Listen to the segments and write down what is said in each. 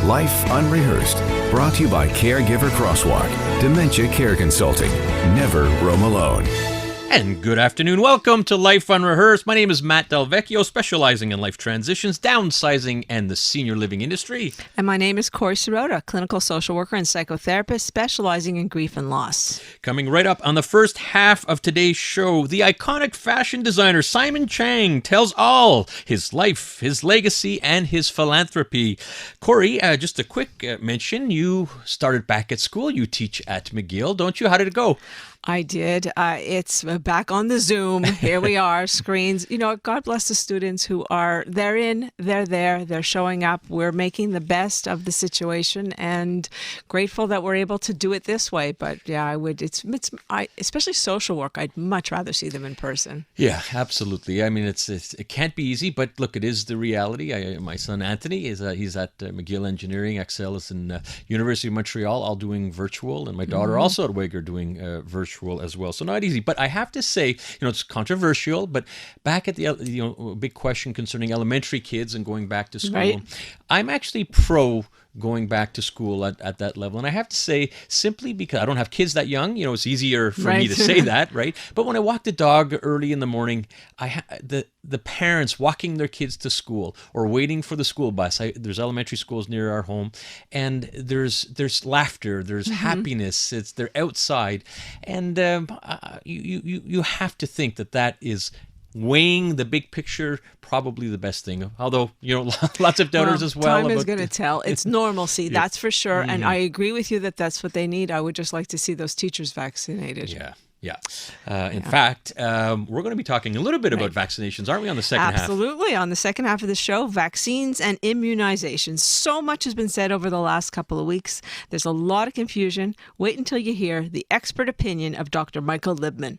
Life Unrehearsed, brought to you by Caregiver Crosswalk, Dementia Care Consulting. Never roam alone. And good afternoon. Welcome to Life Unrehearsed. My name is Matt Delvecchio, specializing in life transitions, downsizing, and the senior living industry. And my name is Corey Sirota, clinical social worker and psychotherapist, specializing in grief and loss. Coming right up on the first half of today's show, the iconic fashion designer Simon Chang tells all his life, his legacy, and his philanthropy. Corey, just a quick mention. You started back at school. You teach at McGill, don't you? How did it go? I did. It's back on the Zoom. Here we are, screens. You know, God bless the students who are, they're there, they're showing up. We're making the best of the situation and grateful that we're able to do it this way. But yeah, especially social work, I'd much rather see them in person. Yeah, absolutely. I mean, it can't be easy, but look, it is the reality. My son Anthony he's at McGill Engineering. Excel is in University of Montreal, all doing virtual, and my daughter also at Wager doing virtual as well. So not easy, but I have to say, it's controversial, but back at the big question concerning elementary kids and going back to school, right. I'm actually pro going back to school at that level. And I have to say, simply because I don't have kids that young, it's easier for me to say that, right? But when I walk the dog early in the morning, the parents walking their kids to school or waiting for the school bus. There's elementary schools near our home, and there's laughter, there's happiness. They're outside, and you have to think that is weighing the big picture, probably the best thing. Although, lots of doubters as well. Time is going to tell. It's normalcy, that's for sure. And I agree with you that that's what they need. I would just like to see those teachers vaccinated. Yeah. In fact, we're going to be talking a little bit about vaccinations, aren't we, on the second half? Absolutely. On the second half of the show, vaccines and immunizations. So much has been said over the last couple of weeks. There's a lot of confusion. Wait until you hear the expert opinion of Dr. Michael Libman.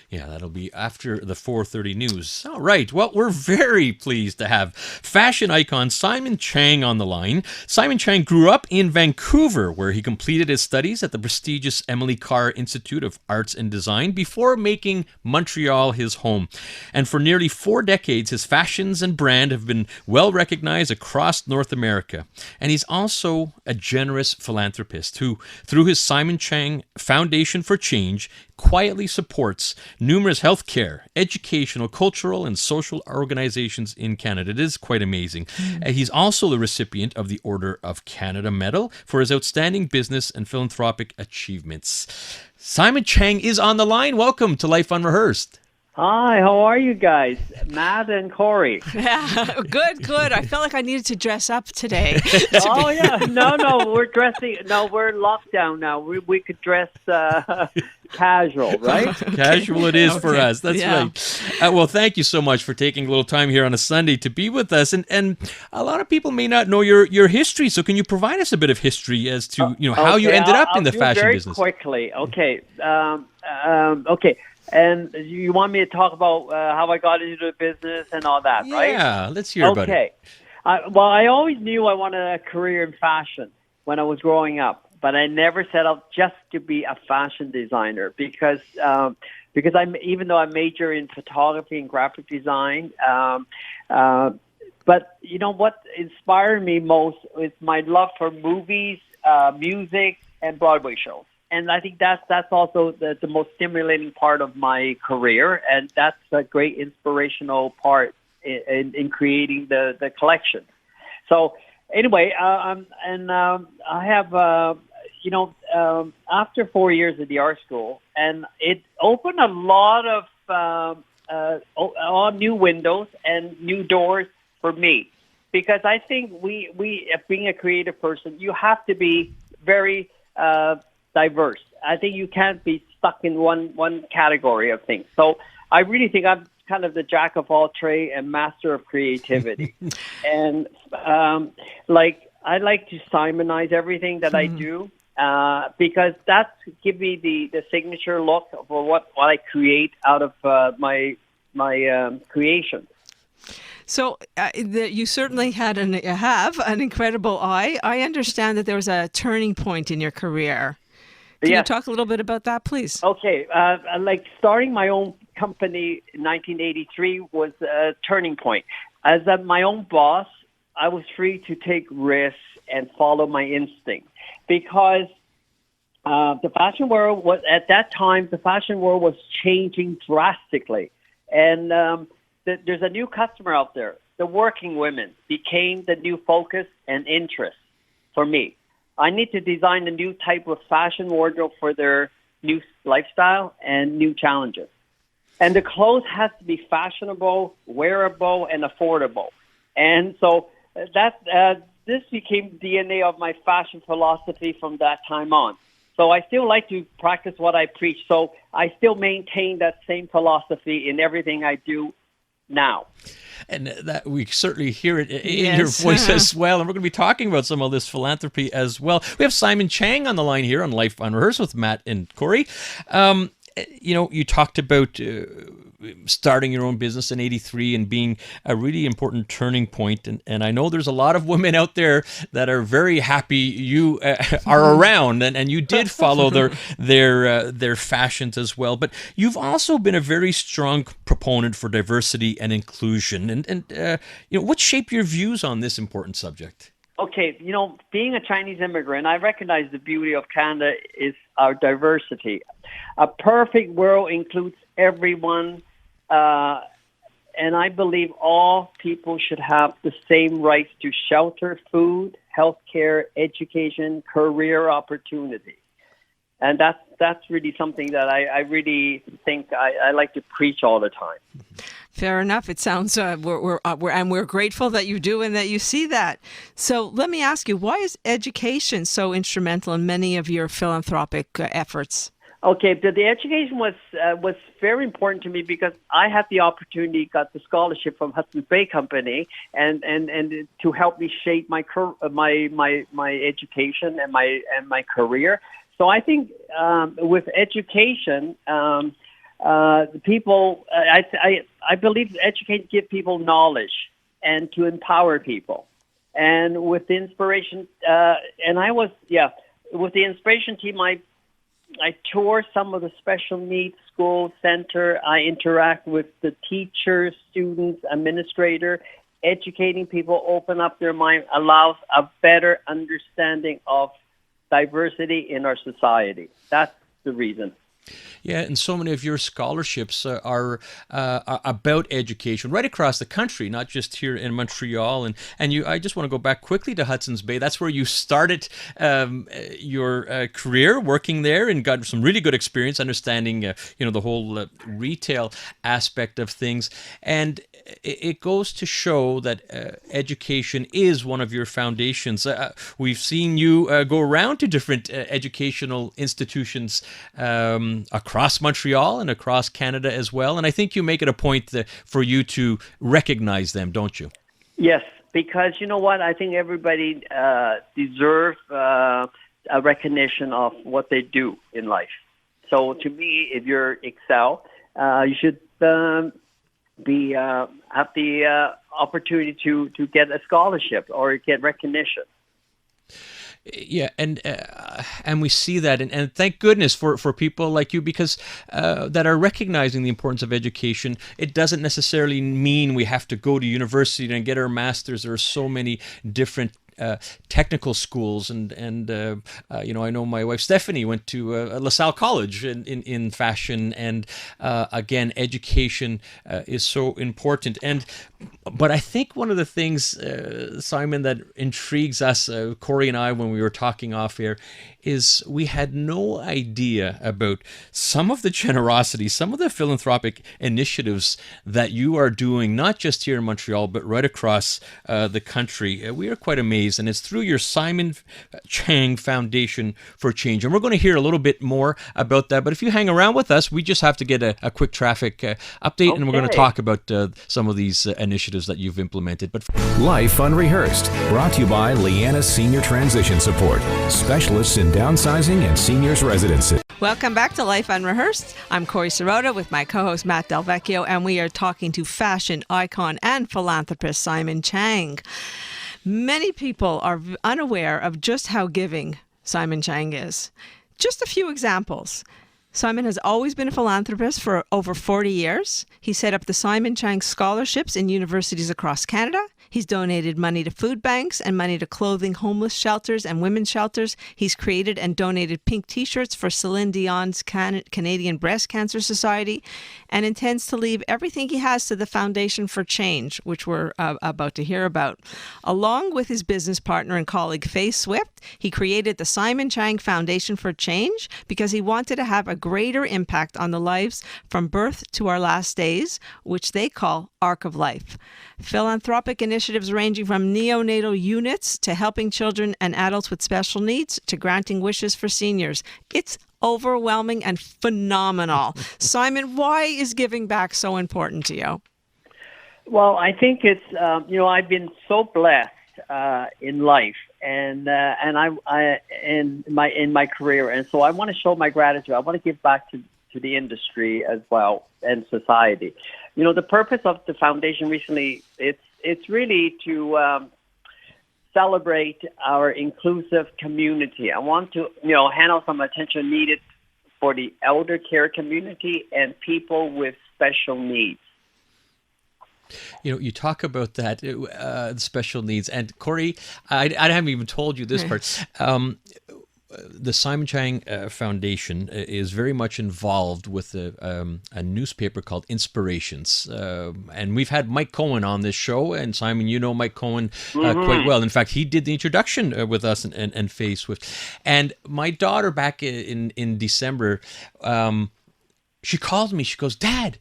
Yeah, that'll be after the 4:30 news. All right. Well, we're very pleased to have fashion icon Simon Chang on the line. Simon Chang grew up in Vancouver, where he completed his studies at the prestigious Emily Carr Institute of Arts and Design before making Montreal his home. And for nearly 4 decades, his fashions and brand have been well recognized across North America. And he's also a generous philanthropist who, through his Simon Chang Foundation for Change, quietly supports numerous healthcare, educational, cultural, and social organizations in Canada. It is quite amazing. He's also the recipient of the Order of Canada Medal for his outstanding business and philanthropic achievements. Simon Chang is on the line. Welcome to Life Unrehearsed. Hi, how are you guys? Matt and Corey. Yeah, good. I felt like I needed to dress up today. Oh, yeah. No, we're dressing. No, we're in lockdown now. We could dress casual, right? Casual it is for us. That's right. Well, thank you so much for taking a little time here on a Sunday to be with us. And a lot of people may not know your history. So can you provide us a bit of history as to how you ended up in the fashion business? Very quickly. Okay. Okay. And you want me to talk about how I got into the business and all that, right? Yeah, let's hear about it. Okay. Well, I always knew I wanted a career in fashion when I was growing up, but I never set out just to be a fashion designer because even though I major in photography and graphic design, but you know what inspired me most is my love for movies, music, and Broadway shows. And I think that's also the most stimulating part of my career, and that's a great inspirational part in creating the collection. So anyway, I have after 4 years at the art school, and it opened a lot of all new windows and new doors for me, because I think we being a creative person, you have to be very diverse. I think you can't be stuck in one category of things. So I really think I'm kind of the jack of all trades and master of creativity. And I like to Simonize everything that I do because that's give me the signature look for what I create out of my creation. So you certainly have an incredible eye. I understand that there was a turning point in your career. Can you talk a little bit about that, please? Okay. Like starting my own company in 1983 was a turning point. As my own boss, I was free to take risks and follow my instinct, because the fashion world was, at that time, the fashion world was changing drastically. And there's a new customer out there. The working women became the new focus and interest for me. I need to design a new type of fashion wardrobe for their new lifestyle and new challenges. And the clothes has to be fashionable, wearable, and affordable. And so this became DNA of my fashion philosophy from that time on. So I still like to practice what I preach. So I still maintain that same philosophy in everything I do now. And that we certainly hear it in your voice as well. And we're going to be talking about some of this philanthropy as well. We have Simon Chang on the line here on Life Unrehearsed with Matt and Corey. You talked about starting your own business in '83 and being a really important turning point. And I know there's a lot of women out there that are very happy you are around, and you did follow their fashions as well. But you've also been a very strong proponent for diversity and inclusion. And what shaped your views on this important subject? Okay, being a Chinese immigrant, I recognize the beauty of Canada is our diversity. A perfect world includes everyone, and I believe all people should have the same rights to shelter, food, healthcare, education, career opportunity. And that's really something that I really think I like to preach all the time. Fair enough. It sounds we're grateful that you do and that you see that. So let me ask you, why is education so instrumental in many of your philanthropic efforts? Okay, the education was very important to me because I had the opportunity, got the scholarship from Hudson's Bay Company, and to help me shape my education and my career. So I think with education, people, I believe education gives people knowledge and to empower people. And with the inspiration, with the inspiration team, I tour some of the special needs school center. I interact with the teachers, students, administrator. Educating people, open up their mind, allows a better understanding of diversity in our society. That's the reason. Yeah, and so many of your scholarships are about education right across the country, not just here in Montreal. And I just want to go back quickly to Hudson's Bay. That's where you started your career working there and got some really good experience understanding, the whole retail aspect of things. And it goes to show that education is one of your foundations. We've seen you go around to different educational institutions across Montreal and across Canada as well. And I think you make it a point for you to recognize them, don't you? Yes, because you know what? I think everybody deserves a recognition of what they do in life. So to me, if you're excel, you should have the opportunity to get a scholarship or get recognition. Yeah, and we see that, and thank goodness for people like you, because that are recognizing the importance of education. It doesn't necessarily mean we have to go to university and get our masters. There are so many different technical schools, and I know my wife Stephanie went to LaSalle College in fashion, and again, education is so important. But I think one of the things, Simon, that intrigues us, Corey and I, when we were talking off air, is we had no idea about some of the generosity, some of the philanthropic initiatives that you are doing, not just here in Montreal, but right across the country. We are quite amazed, and it's through your Simon Chang Foundation for Change. And we're going to hear a little bit more about that, but if you hang around with us, we just have to get a quick traffic update, Okay. And we're going to talk about some of these initiatives that you've implemented. But Life Unrehearsed, brought to you by Leanna Senior Transition Support, specialists in downsizing and seniors residency. Welcome back to Life Unrehearsed. I'm Corey Sirota with my co-host Matt Delvecchio, and we are talking to fashion icon and philanthropist Simon Chang. Many people are unaware of just how giving Simon Chang is. Just a few examples. Simon has always been a philanthropist for over 40 years. He set up the Simon Chang Scholarships in universities across Canada. He's donated money to food banks and money to clothing homeless shelters and women's shelters. He's created and donated pink T-shirts for Celine Dion's Canadian Breast Cancer Society, and intends to leave everything he has to the Foundation for Change, which we're about to hear about. Along with his business partner and colleague Faye Swift, he created the Simon Chang Foundation for Change because he wanted to have a greater impact on the lives from birth to our last days, which they call Arc of Life. Philanthropic initiatives ranging from neonatal units to helping children and adults with special needs to granting wishes for seniors. It's overwhelming and phenomenal. Simon, why is giving back so important to you? Well, I think it's I've been so blessed in life and I in my career, and so I want to show my gratitude. I want to give back to the industry as well and society. The purpose of the foundation recently, it's really to celebrate our inclusive community. I want to handle some attention needed for the elder care community and people with special needs. You talk about that special needs, and Corey, I haven't even told you this part. The Simon Chang Foundation is very much involved with a newspaper called Inspirations. And we've had Mike Cohen on this show. And Simon, you know Mike Cohen quite well. In fact, he did the introduction with us and Faye Swift. And my daughter back in December, she called me. She goes, "Dad,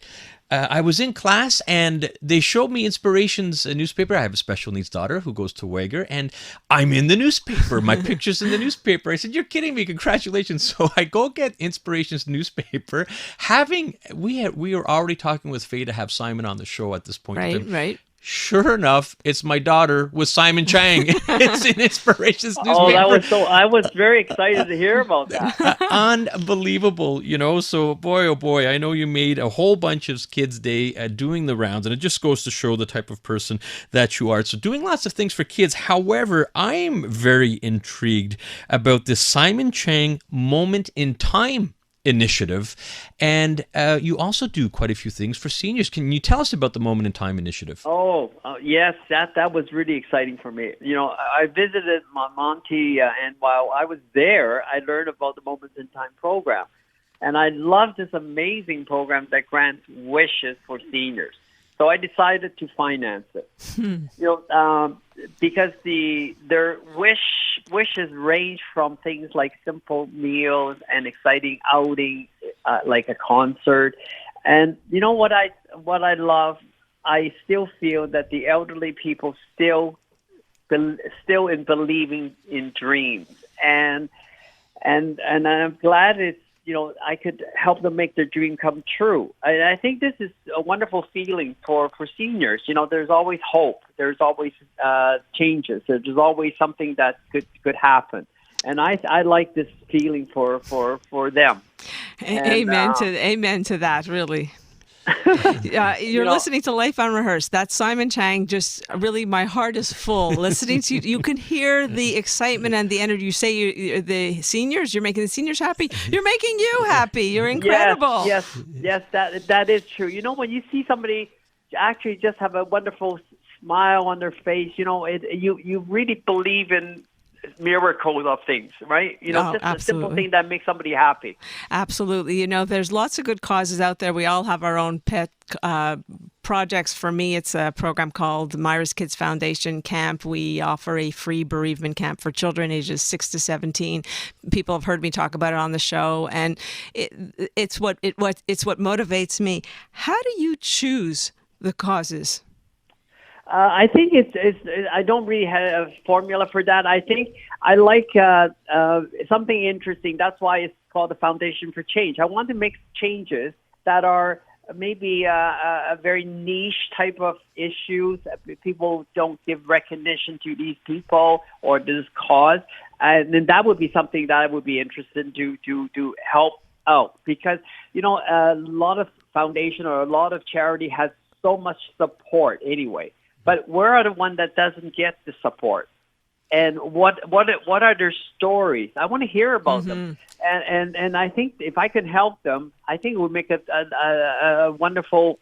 I was in class and they showed me Inspirations, a newspaper. I have a special needs daughter who goes to Wager, and I'm in the newspaper. My picture's in the newspaper." I said, "You're kidding me. Congratulations." So I go get Inspirations newspaper. We were already talking with Faye to have Simon on the show at this point. Right. Sure enough, it's my daughter with Simon Chang. It's in Inspirations newspaper. I was very excited to hear about that. Unbelievable, So, boy, oh boy, I know you made a whole bunch of Kids Day doing the rounds, and it just goes to show the type of person that you are. So, doing lots of things for kids. However, I'm very intrigued about this Simon Chang Moment in Time initiative, and you also do quite a few things for seniors. Can you tell us about the Moment in Time initiative? Yes, that was really exciting for me. I visited Monty, and while I was there, I learned about the Moment in Time program, and I love this amazing program that grants wishes for seniors. So I decided to finance it. Because their wishes range from things like simple meals and exciting outings, like a concert. And what I love, I still feel that the elderly people still in believing in dreams, and I'm glad it's I could help them make their dream come true. I think this is a wonderful feeling for seniors. There's always hope. There's always changes. There's always something that could happen. And I like this feeling for them. Amen to that, really. You're listening to Life Unrehearsed. That's Simon Chang. Just really, my heart is full listening to you. You can hear the excitement and the energy. You say you're making the seniors happy. You're making you happy. You're incredible. Yes, that is true. When you see somebody actually just have a wonderful smile on their face, you really believe in miracles of things, right? Just absolutely. A simple thing that makes somebody happy. Absolutely. There's lots of good causes out there. We all have our own pet projects. For me, it's a program called Myra's Kids Foundation Camp. We offer a free bereavement camp for children ages 6 to 17. People have heard me talk about it on the show, and it's what motivates me. How do you choose the causes? I think it's. I don't really have a formula for that. I think I like something interesting. That's why it's called the Foundation for Change. I want to make changes that are maybe a very niche type of issues. People don't give recognition to these people or this cause, and then that would be something that I would be interested to help out, because a lot of foundation or a lot of charity has so much support anyway. But we're the one that doesn't get the support. And what are their stories? I want to hear about them. And I think if I can help them, I think it would make a wonderful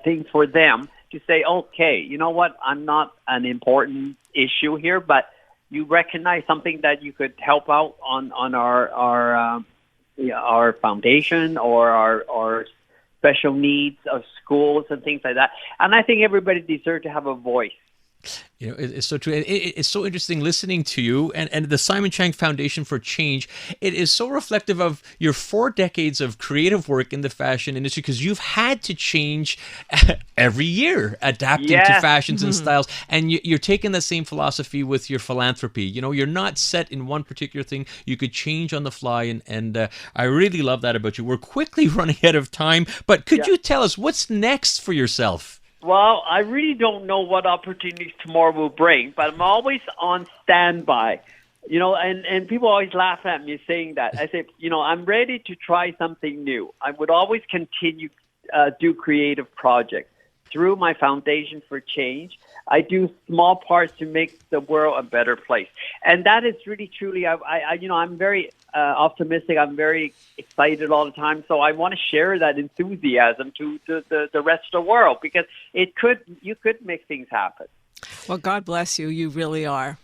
thing for them to say, okay, you know what, I'm not an important issue here, but you recognize something that you could help out on our foundation or our special needs of schools and things like that. And I think everybody deserves to have a voice. You know, it's so true. It's so interesting listening to you and the Simon Chang Foundation for Change. It is so reflective of your 4 decades of creative work in the fashion industry, because you've had to change every year, adapting to fashions and styles. And you're taking the same philosophy with your philanthropy. You know, you're not set in one particular thing. You could change on the fly. And I really love that about you. We're quickly running out of time, but could you tell us what's next for yourself? Well, I really don't know what opportunities tomorrow will bring, but I'm always on standby. You know, and people always laugh at me saying that. I say, you know, I'm ready to try something new. I would always continue do creative projects. Through my Foundation for Change, I do small parts to make the world a better place. And that is really, truly, I'm very optimistic. I'm very excited all the time. So I want to share that enthusiasm to the rest of the world, because you could make things happen. Well, God bless you. You really are.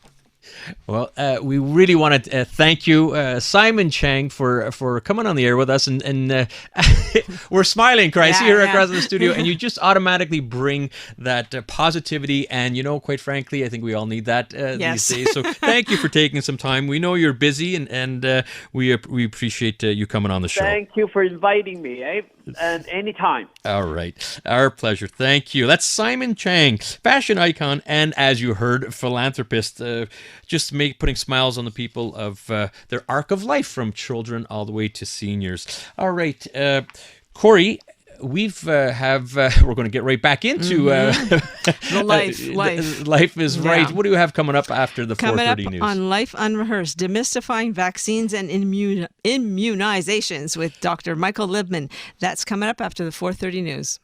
Well, we really want to thank you, Simon Chang, for coming on the air with us, and we're smiling, Chris, here across the studio, and you just automatically bring that positivity, and you know, quite frankly, I think we all need that these days. So thank you for taking some time. We know you're busy, and we appreciate you coming on the show. Thank you for inviting me, and anytime. All right, our pleasure. Thank you. That's Simon Chang, fashion icon, and as you heard, philanthropist. Just putting smiles on the people of their arc of life, from children all the way to seniors. All right, Corey, we're going to get right back into the life. Life is right. What do you have coming up after the 4:30 news? Coming up on Life Unrehearsed, demystifying vaccines and immunizations with Dr. Michael Libman. That's coming up after the 4:30 news.